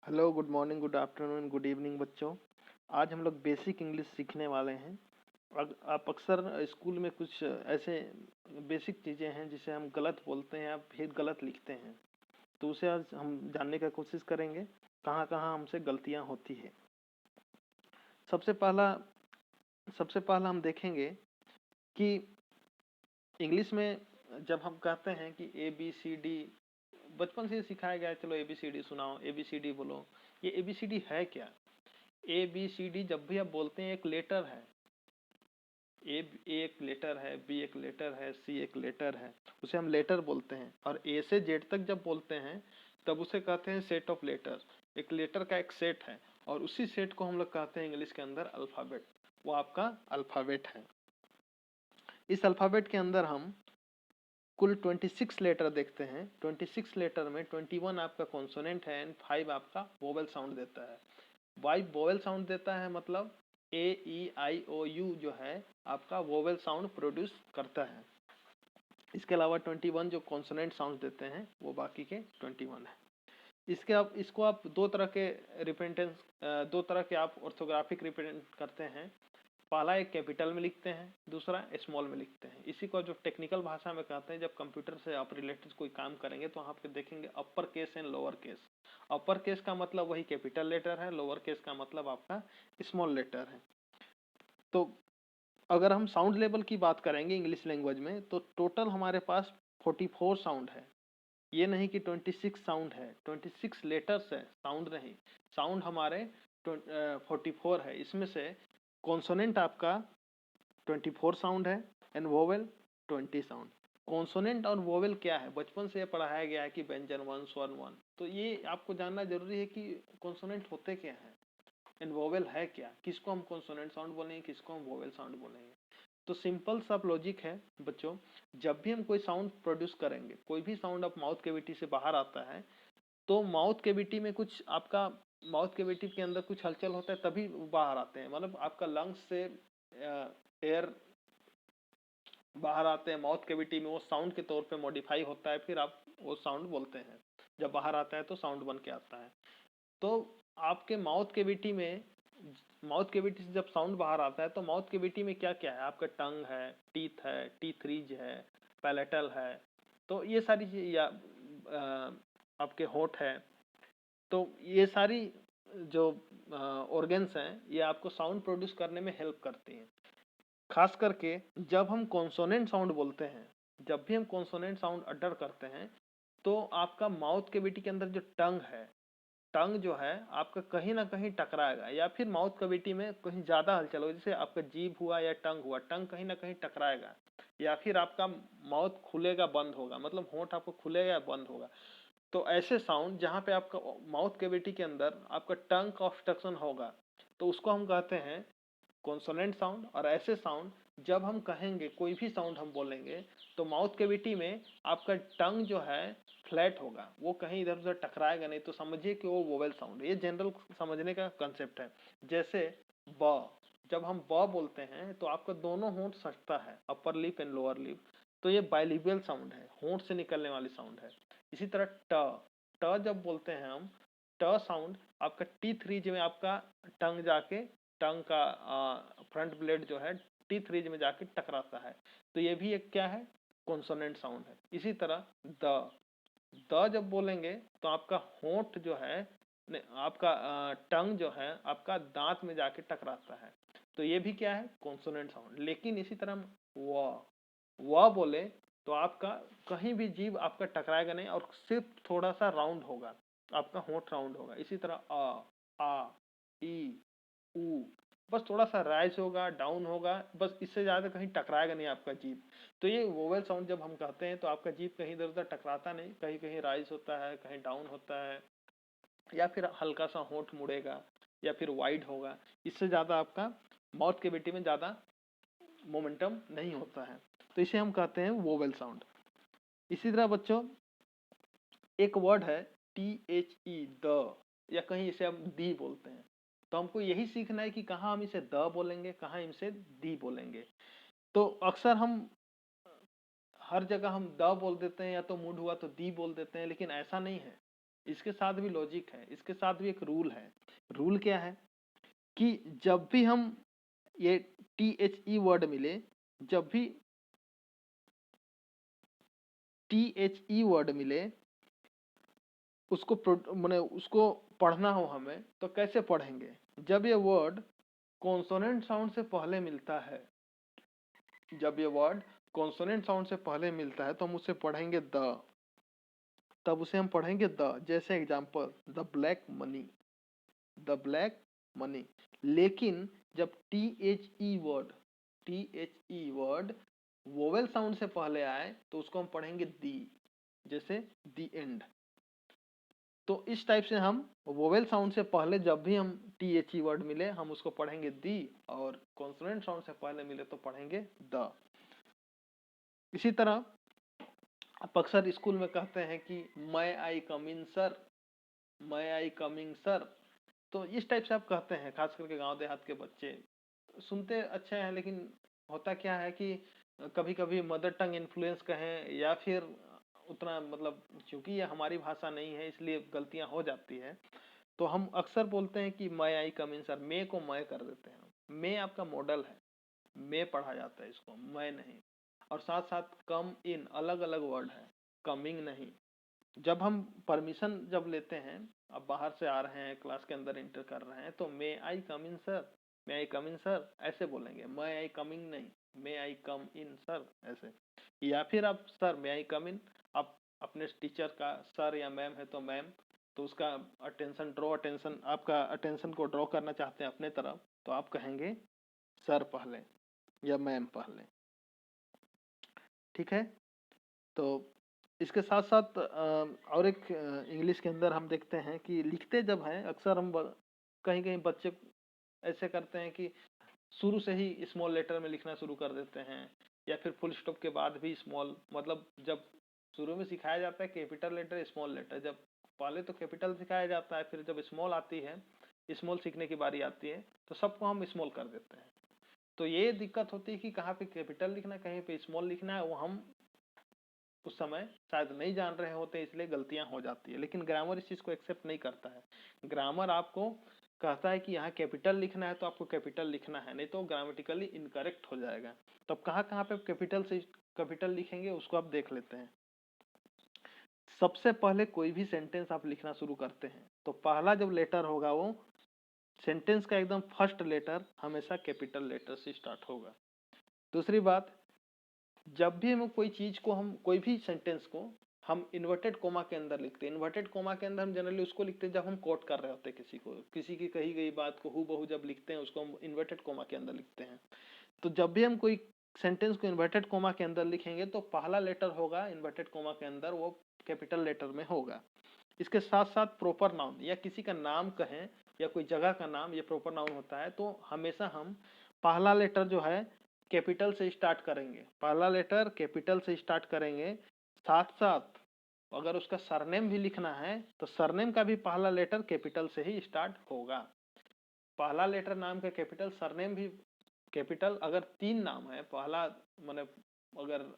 Hello, good morning, good afternoon, good evening बच्चों। आज हम लोग बेसिक इंग्लिश सीखने वाले हैं। आप अक्सर स्कूल में कुछ ऐसे बेसिक चीज़ें हैं जिसे हम गलत बोलते हैं या फिर गलत लिखते हैं, तो उसे आज हम जानने का कोशिश करेंगे कहाँ कहाँ हमसे गलतियाँ होती है। सबसे पहला सबसे पहला हम देखेंगे कि इंग्लिश में जब हम कहते हैं कि ABCD, बचपन से सिखाया गया है, चलो ABCD सुनाओ, ABCD बोलो। ये ABCD है क्या? ABCD जब भी आप बोलते हैं एक लेटर है। ए एक लेटर है, बी एक लेटर है, सी एक लेटर है, उसे हम लेटर बोलते हैं। और ए से जेड तक जब बोलते हैं तब उसे कहते हैं सेट ऑफ लेटर। एक लेटर का एक सेट है और उसी सेट को हम लोग कहते हैं इंग्लिश के अंदर अल्फाबेट। वो आपका अल्फाबेट है। इस अल्फाबेट के अंदर हम कुल 26 लेटर देखते हैं। 26 लेटर में 21 आपका कॉन्सोनेंट है एंड 5 आपका वोवेल साउंड देता है। वाई वोवेल साउंड देता है मतलब A E I O U जो है आपका वोवेल साउंड प्रोड्यूस करता है। इसके अलावा 21 जो कॉन्सोनेंट साउंड देते हैं वो बाकी के 21 है। इसको आप दो तरह के आप ऑर्थोग्राफिक रिप्रेजेंट करते हैं। पहला एक कैपिटल में लिखते हैं, दूसरा स्मॉल में लिखते हैं। इसी को जो टेक्निकल भाषा में कहते हैं, जब कंप्यूटर से आप रिलेटेड कोई काम करेंगे तो वहाँ पे देखेंगे upper case and lower case. Upper case का मतलब वही कैपिटल लेटर है, लोअर केस का मतलब आपका स्मॉल लेटर है। तो अगर हम साउंड लेवल की बात करेंगे इंग्लिश लैंग्वेज में तो टोटल हमारे पास 44 साउंड है। ये नहीं कि 26 साउंड है, 26 लेटर्स है, साउंड नहीं। साउंड हमारे 44 है। इसमें से कॉन्सोनेंट आपका 24 साउंड है एंड वोवेल 20 साउंड। कॉन्सोनेंट और वोवेल क्या है? बचपन से पढ़ाया गया है कि व्यंजन वन स्वर वन। तो ये आपको जानना जरूरी है कि कॉन्सोनेंट होते क्या है एंड वोवेल है क्या। किसको हम कॉन्सोनेंट साउंड बोलेंगे, किसको हम वोवेल साउंड बोलेंगे। तो सिंपल सा लॉजिक है बच्चों। जब भी हम कोई साउंड प्रोड्यूस करेंगे, कोई भी साउंड अब माउथ कैविटी से बाहर आता है तो माउथ कैविटी में कुछ आपका माउथ कैविटी के अंदर कुछ हलचल होता है तभी बाहर आते हैं। मतलब आपका लंग्स से एयर बाहर आते हैं माउथ कैविटी में, वो साउंड के तौर पे मॉडिफाई होता है, फिर आप वो साउंड बोलते हैं। जब बाहर आता है तो साउंड बन के आता है। तो आपके माउथ कैविटी से जब साउंड बाहर आता है तो माउथ कैविटी में क्या क्या है? आपका टंग है, टीथ है, टीथ रिज है, पैलेटल है। तो ये सारी चीज या आपके होठ है। तो ये सारी जो ऑर्गन्स हैं ये आपको साउंड प्रोड्यूस करने में हेल्प करती हैं। खास करके जब हम कॉन्सोनेंट साउंड बोलते हैं, जब भी हम कॉन्सोनेंट साउंड अटर करते हैं तो आपका माउथ कैविटी के अंदर जो टंग है, टंग जो है आपका कहीं ना कहीं टकराएगा या फिर माउथ कैविटी में कहीं ज्यादा हलचल हो, जैसे आपका जीभ हुआ या टंग हुआ, टंग कहीं ना कहीं टकराएगा या फिर आपका माउथ खुलेगा बंद होगा, मतलब होंठ आपको खुलेगा या बंद होगा। तो ऐसे साउंड जहाँ पे आपका माउथ कैविटी के अंदर आपका टंग का ऑब्स्ट्रक्शन होगा तो उसको हम कहते हैं कॉन्सोनेंट साउंड। और ऐसे साउंड जब हम कहेंगे, कोई भी साउंड हम बोलेंगे तो माउथ कैविटी में आपका टंग जो है फ्लैट होगा, वो कहीं इधर उधर टकराएगा नहीं, तो समझिए कि वो वोवेल साउंड है। ये जनरल समझने का कंसेप्ट है। जैसे ब, जब हम ब बोलते हैं तो आपका दोनों होंठ सटता है, upper lip and lower lip, तो ये बाइलिबियल साउंड है, होंठ से निकलने वाली साउंड है। इसी तरह ट, ट जब बोलते हैं हम, ट साउंड आपका टीथ रीज में आपका टंग जाके, टंग का फ्रंट ब्लेड जो है टीथ रीज में जाके टकराता है, तो ये भी एक क्या है? कॉन्सोनेंट साउंड है। इसी तरह द जब बोलेंगे तो आपका होंठ जो है आपका टंग जो है आपका दांत में जाके टकराता है, तो ये भी क्या है? Consonant sound. लेकिन इसी तरह व बोले तो आपका कहीं भी जीभ आपका टकराएगा नहीं और सिर्फ थोड़ा सा राउंड होगा, आपका होंठ राउंड होगा। इसी तरह आ ई ऊ, बस थोड़ा सा राइज होगा, डाउन होगा, बस इससे ज्यादा कहीं टकराएगा नहीं आपका जीभ। तो ये वोवेल साउंड जब हम कहते हैं तो आपका जीभ कहीं इधर उधर टकराता नहीं, कहीं कहीं राइज होता है, कहीं डाउन होता है, या फिर हल्का सा होंठ मुड़ेगा या फिर वाइड होगा। इससे ज्यादा आपका माउथ कैविटी में ज्यादा मोमेंटम नहीं होता है, तो इसे हम कहते हैं वोवेल साउंड। इसी तरह बच्चों एक वर्ड है THE, द, या कहीं इसे हम दी बोलते हैं। तो हमको यही सीखना है कि कहाँ हम इसे द बोलेंगे, कहाँ इसे दी बोलेंगे। तो अक्सर हम हर जगह हम द बोल देते हैं या तो मूड हुआ तो दी बोल देते हैं, लेकिन ऐसा नहीं है। इसके साथ भी लॉजिक है, इसके साथ भी एक रूल है। रूल क्या है कि जब भी हम ये THE वर्ड मिले, जब भी THE वर्ड मिले, उसको माने उसको पढ़ना हो हमें तो कैसे पढ़ेंगे? जब ये वर्ड कॉन्सोनेंट साउंड से पहले मिलता है, जब ये वर्ड कॉन्सोनेंट साउंड से पहले मिलता है तो हम उसे पढ़ेंगे द, तब उसे हम पढ़ेंगे द। जैसे example the black money, the black money. लेकिन जब THE वर्ड वोवेल साउंड से पहले आए तो उसको हम पढ़ेंगे दी, जैसे दी एंड। तो इस टाइप से हम वोवेल साउंड से पहले जब भी हम THE वर्ड मिले हम उसको पढ़ेंगे दी, और कॉन्सोनेंट साउंड से पहले मिले तो पढ़ेंगे द। इसी तरह आप अक्सर स्कूल में कहते हैं कि may I come in sir, may I coming sir. तो इस टाइप से आप कहते हैं, खास करके गांव देहात के बच्चे सुनते अच्छे हैं, लेकिन होता क्या है कि कभी कभी मदर टंग इन्फ्लुएंस कहें या फिर उतना मतलब क्योंकि ये हमारी भाषा नहीं है इसलिए गलतियां हो जाती है। तो हम अक्सर बोलते हैं कि may I come in sir, मे को मैं कर देते हैं। मे आपका मॉडल है, मे पढ़ा जाता है इसको, मैं नहीं। और साथ साथ कम इन अलग अलग वर्ड है, कमिंग नहीं। जब हम परमिशन जब लेते हैं, अब बाहर से आ रहे हैं क्लास के अंदर एंटर कर रहे हैं तो मे आई come in sir, may I come in sir ऐसे बोलेंगे, मे आई कमिंग नहीं, मे आई कम इन सर ऐसे। या फिर आप सर मे आई कम इन, आप अपने टीचर का सर या मैम है तो मैम, तो उसका अटेंशन ड्रॉ, अटेंशन आपका अटेंशन को ड्रॉ करना चाहते हैं अपने तरफ तो आप कहेंगे सर पहले या मैम पहले। ठीक है। तो इसके साथ साथ और एक इंग्लिश के अंदर हम देखते हैं कि लिखते जब हैं अक्सर हम कहीं कहीं बच्चे ऐसे करते हैं कि शुरू से ही स्मॉल लेटर में लिखना शुरू कर देते हैं, या फिर फुल स्टॉप के बाद भी स्मॉल, मतलब जब शुरू में सिखाया जाता है कैपिटल लेटर स्मॉल लेटर, जब पहले तो कैपिटल सिखाया जाता है, फिर जब स्मॉल आती है, स्मॉल सीखने की बारी आती है तो सबको हम स्मॉल कर देते हैं। तो ये दिक्कत होती है कि कहाँ पे कैपिटल लिखना है, कहीं पे स्मॉल लिखना है, वो हम उस समय शायद नहीं जान रहे होते, इसलिए गलतियां हो जाती है। लेकिन ग्रामर इस चीज को एक्सेप्ट नहीं करता है। ग्रामर आपको कहता है कि यहाँ कैपिटल लिखना है तो आपको कैपिटल लिखना है, नहीं तो ग्रामेटिकली इनकरेक्ट हो जाएगा। तो अब कहाँ कहाँ पे कैपिटल से कैपिटल लिखेंगे उसको आप देख लेते हैं। सबसे पहले कोई भी सेंटेंस आप लिखना शुरू करते हैं तो पहला जब लेटर होगा वो सेंटेंस का एकदम फर्स्ट लेटर हमेशा कैपिटल लेटर से स्टार्ट होगा। दूसरी बात, जब भी हम कोई चीज को, हम कोई भी सेंटेंस को हम इन्वर्टेड कोमा के अंदर लिखते हैं, इन्वर्टेड कोमा के अंदर हम जनरली उसको लिखते हैं जब हम कोट कर रहे होते हैं किसी को, किसी की कही गई बात को हूबहू जब लिखते हैं उसको हम इन्वर्टेड कोमा के अंदर लिखते हैं। तो जब भी हम कोई सेंटेंस को इन्वर्टेड कोमा के अंदर लिखेंगे तो पहला लेटर होगा इन्वर्टेड कोमा के अंदर वो कैपिटल लेटर में होगा। इसके साथ साथ प्रॉपर नाउन या किसी का नाम कहें या कोई जगह का नाम, ये प्रॉपर नाउन होता है, तो हमेशा हम पहला लेटर जो है कैपिटल से स्टार्ट करेंगे, पहला लेटर कैपिटल से स्टार्ट करेंगे। साथ साथ अगर उसका सरनेम भी लिखना है तो सरनेम का भी पहला लेटर कैपिटल से ही स्टार्ट होगा। पहला लेटर नाम का कैपिटल, सरनेम भी कैपिटल। अगर 3 नाम है, पहला माने अगर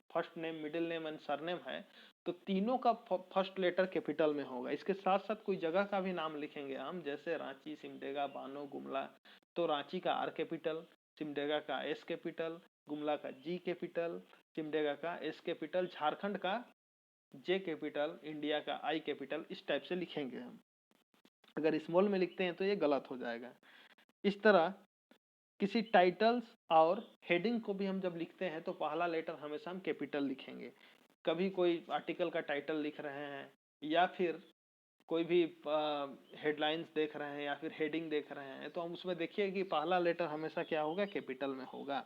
first name middle name and surname है तो तीनों का फर्स्ट लेटर कैपिटल में होगा। इसके साथ साथ कोई जगह का भी नाम लिखेंगे हम, जैसे रांची, सिमडेगा, बानो, गुमला, तो रांची का R कैपिटल, सिमडेगा का S कैपिटल, गुमला का G कैपिटल, सिमडेगा का S कैपिटल, झारखंड का J कैपिटल, इंडिया का I कैपिटल। इस टाइप से लिखेंगे हम। अगर स्मॉल में लिखते हैं तो ये गलत हो जाएगा। इस तरह किसी टाइटल्स और हेडिंग को भी हम जब लिखते हैं तो पहला लेटर हमेशा हम कैपिटल लिखेंगे। कभी कोई आर्टिकल का टाइटल लिख रहे हैं या फिर कोई भी हेडलाइंस देख रहे हैं या फिर हेडिंग देख रहे हैं तो हम उसमें देखिए कि पहला लेटर हमेशा क्या होगा, कैपिटल में होगा।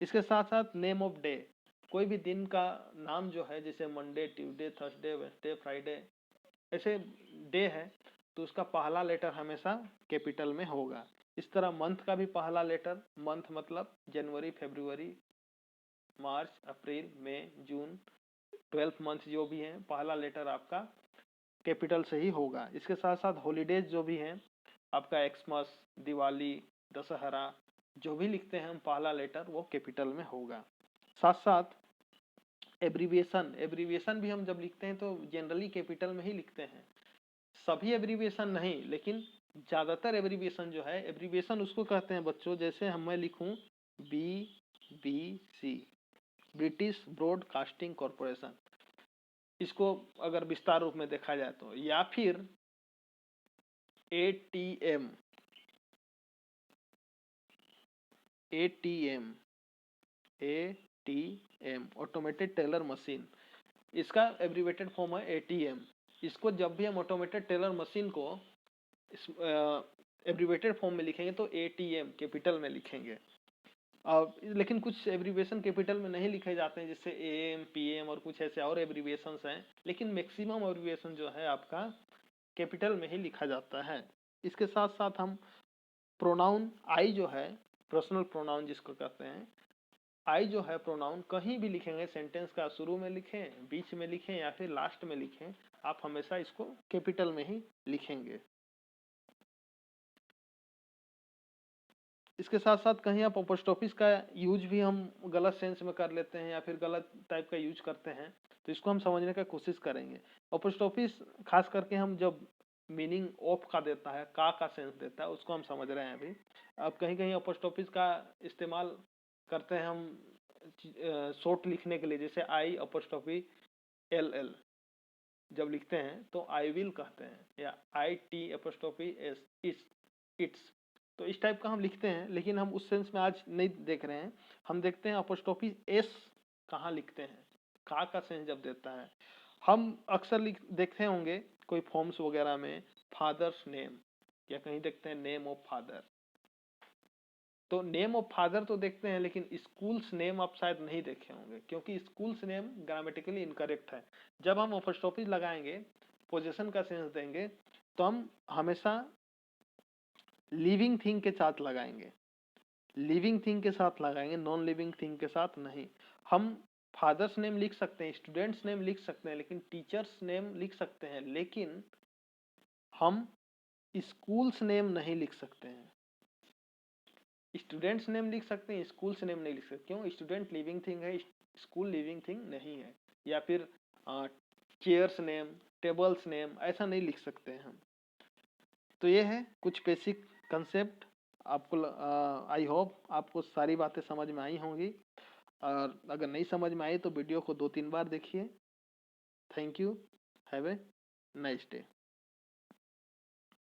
इसके साथ साथ नेम ऑफ डे, कोई भी दिन का नाम जो है, जैसे Monday, Tuesday, Thursday, Wednesday, Friday, ऐसे डे है तो उसका पहला लेटर हमेशा कैपिटल में होगा। इस तरह मंथ का भी पहला लेटर, मंथ मतलब जनवरी, फरवरी, मार्च, अप्रैल, मई, जून, 12 मंथ जो भी है पहला लेटर आपका कैपिटल से ही होगा। इसके साथ साथ हॉलीडेज जो भी हैं आपका, एक्समस, दिवाली, दशहरा, जो भी लिखते हैं हम पहला लेटर वो कैपिटल में होगा। साथ साथ एब्रीविएशन, एब्रीविएशन भी हम जब लिखते हैं तो जनरली कैपिटल में ही लिखते हैं, सभी एब्रीविएशन नहीं, लेकिन ज्यादातर एब्रीविएशन जो है, एब्रीविएशन उसको कहते हैं बच्चों, जैसे हम मैं लिखूं BBC, ब्रिटिश ब्रॉडकास्टिंग कॉरपोरेशन, इसको अगर विस्तार रूप में देखा जाए तो, या फिर ATM, ऑटोमेटेड टेलर मशीन, इसका एब्रीवेटेड फॉर्म है ATM। इसको जब भी हम ऑटोमेटेड टेलर मशीन को एब्रीवेटेड फॉर्म में लिखेंगे तो ATM कैपिटल में लिखेंगे। लेकिन कुछ एब्रीविएशन कैपिटल में नहीं लिखे जाते हैं, जैसे AM, PM और कुछ ऐसे और एब्रीविएशंस हैं, लेकिन मैक्सिमम एब्रीविएशन जो है आपका कैपिटल में ही लिखा जाता है। इसके साथ साथ हम प्रोनाउन आई जो है, पर्सनल प्रोनाउन जिसको कहते हैं, आई जो है प्रोनाउन कहीं भी लिखेंगे, सेंटेंस का शुरू में लिखें, बीच में लिखें या फिर लास्ट में लिखें, आप हमेशा इसको कैपिटल में ही लिखेंगे। इसके साथ साथ कहीं आप अपोस्ट्रोफिस का यूज भी हम गलत सेंस में कर लेते हैं या फिर गलत टाइप का यूज करते हैं, तो इसको हम समझने का कोशिश करेंगे। अपोस्ट्रोफिस खास करके हम जब मीनिंग ऑफ का देता है, का सेंस देता है, उसको हम समझ रहे हैं अभी। अब कहीं कहीं अपोस्ट्रोफिस का इस्तेमाल करते हैं हम शॉर्ट लिखने के लिए, जैसे आई अपोस्ट्रोफी LL जब लिखते हैं तो आई विल कहते हैं, या IT अपोस्ट्रोफी S इट्स, तो इस टाइप का हम लिखते हैं, लेकिन हम उस सेंस में आज नहीं देख रहे हैं। हम देखते हैं अपोस्ट्रोफी S कहाँ लिखते हैं, का सेंस जब देता है। हम अक्सर देखते होंगे कोई फॉर्म्स वगैरह में फादर्स नेम, या कहीं देखते हैं नेम ऑफ फादर, तो नेम ऑफ फादर तो देखते हैं, लेकिन स्कूल्स नेम आप शायद नहीं देखे होंगे, क्योंकि स्कूल्स नेम ग्रामेटिकली इनकरेक्ट है। जब हम अपोस्ट्रोफी लगाएंगे, पोजीशन का सेंस देंगे, तो हम हमेशा लिविंग थिंग के साथ लगाएंगे, लिविंग थिंग के साथ लगाएंगे, नॉन लिविंग थिंग के साथ नहीं। हम फादर्स नेम लिख सकते हैं, स्टूडेंट्स नेम लिख सकते हैं, लेकिन टीचर्स नेम लिख सकते हैं, लेकिन हम स्कूल्स नेम नहीं लिख सकते हैं। स्टूडेंट्स नेम लिख सकते हैं, स्कूल्स नेम नहीं लिख सकते। क्यों? स्टूडेंट लिविंग थिंग है, स्कूल लिविंग थिंग नहीं है। या फिर चेयर्स नेम, टेबल्स नेम, ऐसा नहीं लिख सकते हैं हम। तो ये है कुछ बेसिक कंसेप्ट। आपको आई होप आपको सारी बातें समझ में आई होंगी, और अगर नहीं समझ में आई तो वीडियो को 2-3 बार देखिए। Thank you, have a nice day.